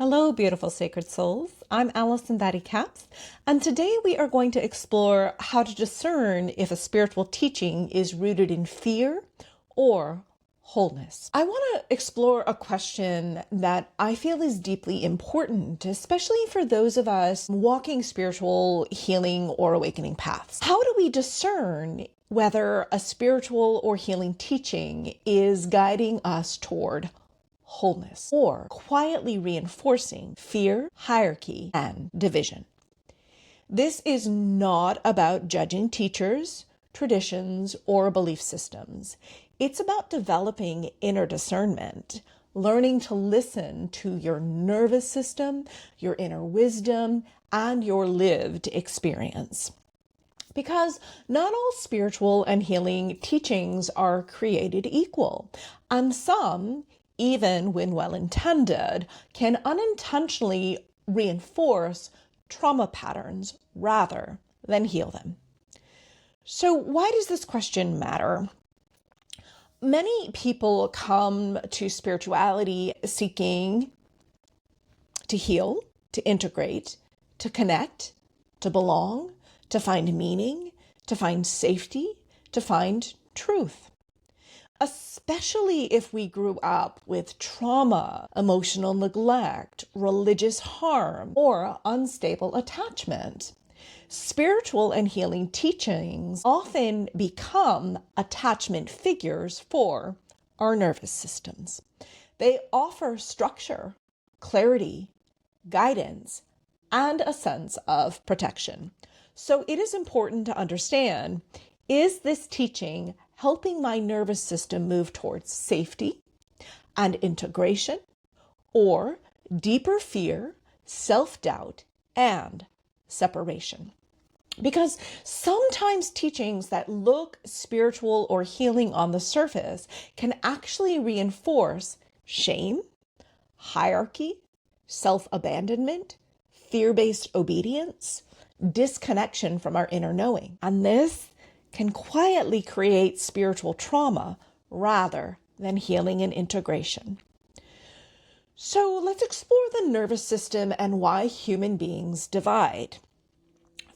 Hello, beautiful sacred souls. I'm Allison Caps, and today we are going to explore how to discern if a spiritual teaching is rooted in fear or wholeness. I want to explore a question that I feel is deeply important, especially for those of us walking spiritual healing or awakening paths. How do we discern whether a spiritual or healing teaching is guiding us toward wholeness or quietly reinforcing fear, hierarchy, and division? This is not about judging teachers, traditions, or belief systems. It's about developing inner discernment, learning to listen to your nervous system, your inner wisdom, and your lived experience. Because not all spiritual and healing teachings are created equal, and some, even when well-intended, can unintentionally reinforce trauma patterns rather than heal them. So why does this question matter? Many people come to spirituality seeking to heal, to integrate, to connect, to belong, to find meaning, to find safety, to find truth. Especially if we grew up with trauma, emotional neglect, religious harm, or unstable attachment. Spiritual and healing teachings often become attachment figures for our nervous systems. They offer structure, clarity, guidance, and a sense of protection. So it is important to understand, is this teaching helping my nervous system move towards safety and integration, or deeper fear, self-doubt, and separation? Because sometimes teachings that look spiritual or healing on the surface can actually reinforce shame, hierarchy, self-abandonment, fear-based obedience, disconnection from our inner knowing. And this can quietly create spiritual trauma rather than healing and integration. So let's explore the nervous system and why human beings divide.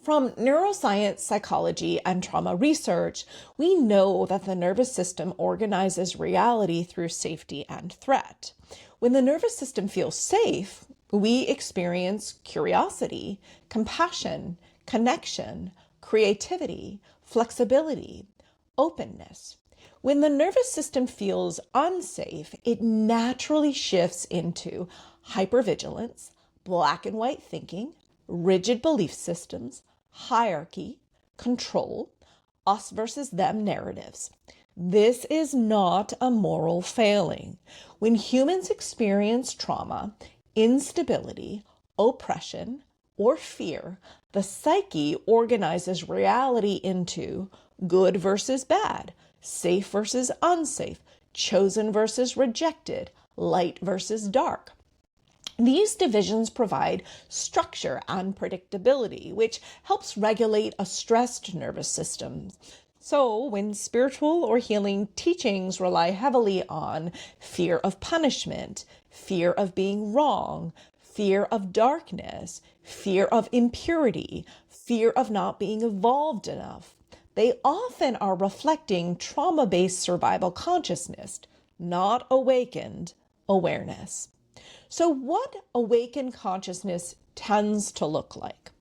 From neuroscience, psychology, and trauma research, we know that the nervous system organizes reality through safety and threat. When the nervous system feels safe, we experience curiosity, compassion, connection, creativity, flexibility, openness. When the nervous system feels unsafe, it naturally shifts into hypervigilance, black and white thinking, rigid belief systems, hierarchy, control, us versus them narratives. This is not a moral failing. When humans experience trauma, instability, oppression, or fear, the psyche organizes reality into good versus bad, safe versus unsafe, chosen versus rejected, light versus dark. These divisions provide structure and predictability, which helps regulate a stressed nervous system. So when spiritual or healing teachings rely heavily on fear of punishment, fear of being wrong, fear of darkness, fear of impurity, fear of not being evolved enough, they often are reflecting trauma-based survival consciousness, not awakened awareness. So what awakened consciousness tends to look like?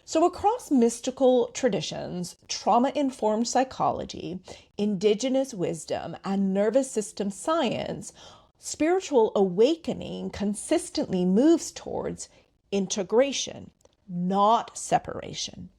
So across mystical traditions, trauma-informed psychology, indigenous wisdom, and nervous system science, spiritual awakening consistently moves towards integration, not separation.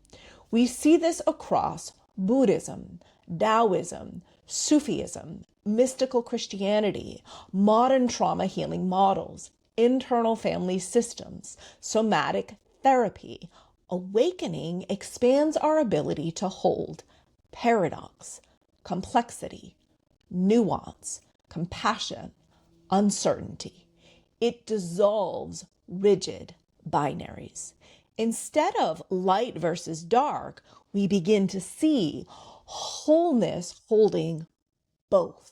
We see this across Buddhism, Taoism, Sufism, mystical Christianity, modern trauma healing models, internal family systems, somatic therapy. Awakening expands our ability to hold paradox, complexity, nuance, compassion, uncertainty. It dissolves rigid binaries. Instead of light versus dark, we begin to see wholeness holding both.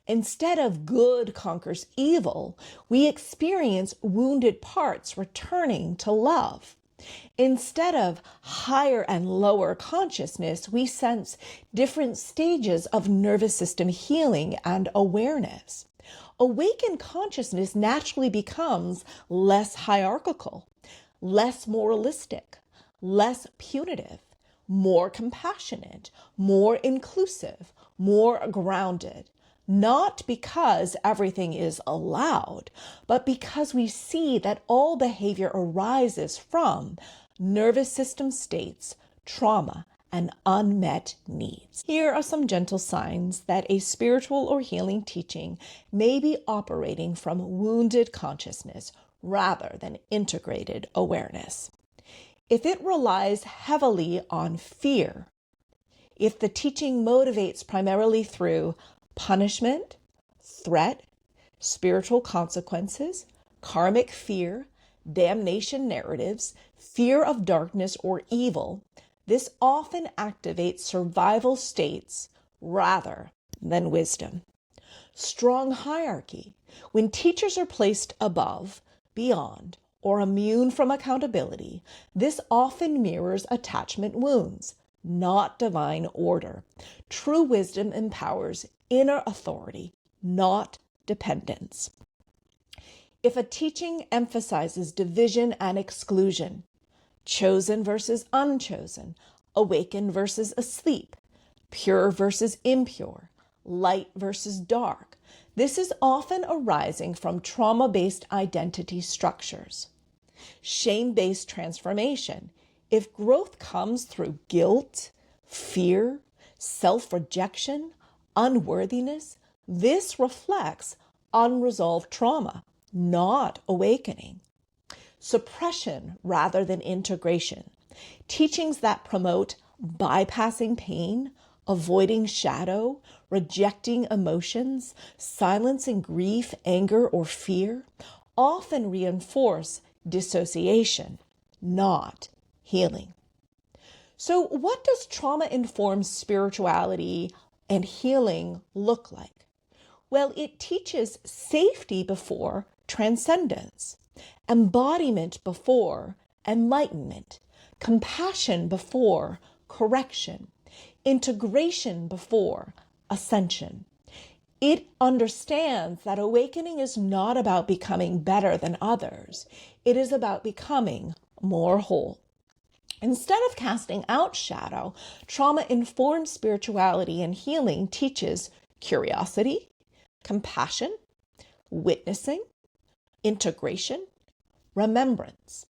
Instead of good conquers evil, we experience wounded parts returning to love. Instead of higher and lower consciousness, we sense different stages of nervous system healing and awareness. Awakened consciousness naturally becomes less hierarchical, less moralistic, less punitive, more compassionate, more inclusive, more grounded. Not because everything is allowed, but because we see that all behavior arises from nervous system states, trauma, and unmet needs. Here are some gentle signs that a spiritual or healing teaching may be operating from wounded consciousness rather than integrated awareness. If it relies heavily on fear, if the teaching motivates primarily through punishment, threat, spiritual consequences, karmic fear, damnation narratives, fear of darkness or evil, this often activates survival states rather than wisdom. Strong hierarchy. When teachers are placed above, beyond, or immune from accountability, this often mirrors attachment wounds, not divine order. True wisdom empowers inner authority, not dependence. If a teaching emphasizes division and exclusion, chosen versus unchosen, awakened versus asleep, pure versus impure, light versus dark, this is often arising from trauma-based identity structures. Shame-based transformation. If growth comes through guilt, fear, self-rejection, unworthiness, this reflects unresolved trauma, not awakening. Suppression rather than integration. Teachings that promote bypassing pain, avoiding shadow, rejecting emotions, silencing grief, anger, or fear, often reinforce dissociation, not healing. So what does trauma-informed spirituality and healing look like? Well, it teaches safety before transcendence, embodiment before enlightenment, compassion before correction, integration before ascension. It understands that awakening is not about becoming better than others. It is about becoming more whole. Instead of casting out shadow, trauma-informed spirituality and healing teaches curiosity, compassion, witnessing, integration, remembrance.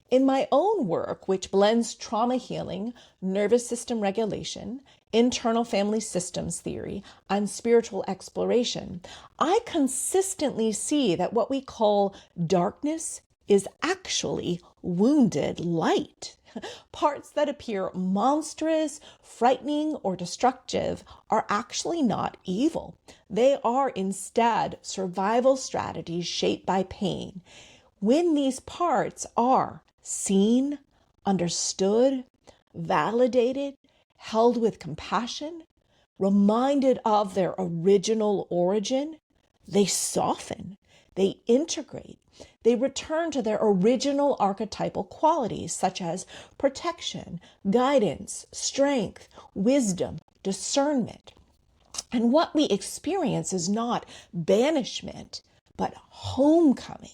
In my own work, which blends trauma healing, nervous system regulation, internal family systems theory, and spiritual exploration, I consistently see that what we call darkness is actually wounded light. Parts that appear monstrous, frightening, or destructive are actually not evil. They are instead survival strategies shaped by pain. When these parts are seen, understood, validated, held with compassion, reminded of their original origin, they soften, they integrate, they return to their original archetypal qualities such as protection, guidance, strength, wisdom, discernment. And what we experience is not banishment, but homecoming.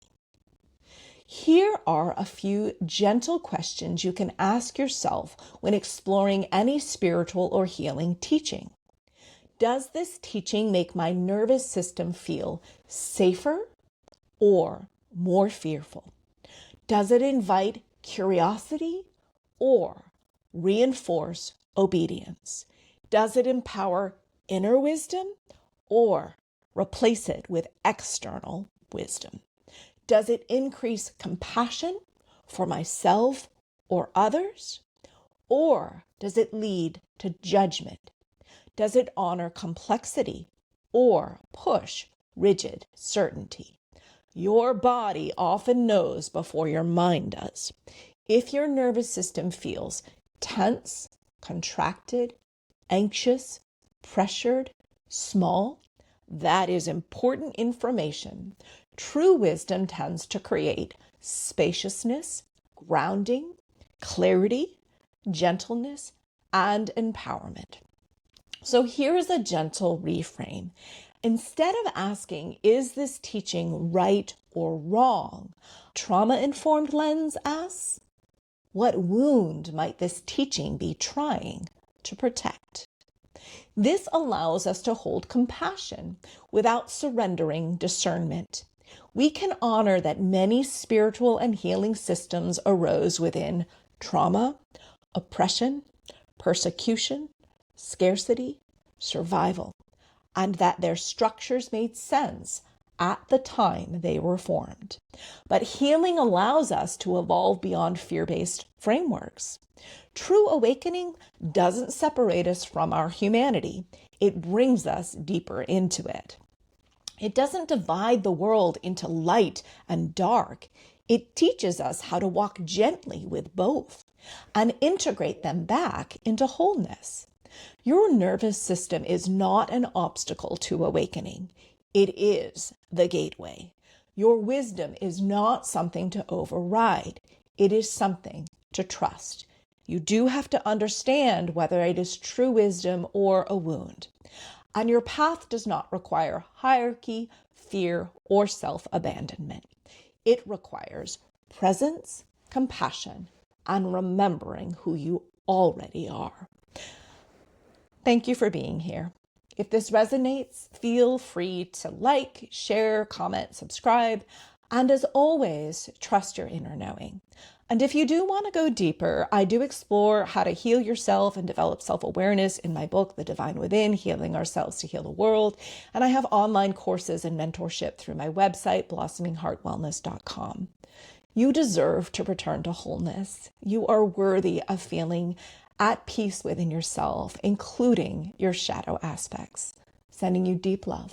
Here are a few gentle questions you can ask yourself when exploring any spiritual or healing teaching. Does this teaching make my nervous system feel safer or more fearful? Does it invite curiosity or reinforce obedience? Does it empower inner wisdom or replace it with external wisdom? Does it increase compassion for myself or others? Or does it lead to judgment? Does it honor complexity or push rigid certainty? Your body often knows before your mind does. If your nervous system feels tense, contracted, anxious, pressured, small, That is important information. True wisdom tends to create spaciousness, grounding, clarity, gentleness, and empowerment. So here's a gentle reframe. Instead of asking, is this teaching right or wrong? Trauma-informed lens asks, what wound might this teaching be trying to protect? This allows us to hold compassion without surrendering discernment. We can honor that many spiritual and healing systems arose within trauma, oppression, persecution, scarcity, survival, and that their structures made sense at the time they were formed. But healing allows us to evolve beyond fear-based frameworks. True awakening doesn't separate us from our humanity. It brings us deeper into it. It doesn't divide the world into light and dark. It teaches us how to walk gently with both and integrate them back into wholeness. Your nervous system is not an obstacle to awakening. It is the gateway. Your wisdom is not something to override. It is something to trust. You do have to understand whether it is true wisdom or a wound. And your path does not require hierarchy, fear, or self-abandonment. It requires presence, compassion, and remembering who you already are. Thank you for being here. If this resonates, feel free to like, share, comment, subscribe, and as always, trust your inner knowing. And if you do want to go deeper, I do explore how to heal yourself and develop self-awareness in my book, The Divine Within, Healing Ourselves to Heal the World. And I have online courses and mentorship through my website, blossomingheartwellness.com. You deserve to return to wholeness. You are worthy of feeling at peace within yourself, including your shadow aspects. Sending you deep love.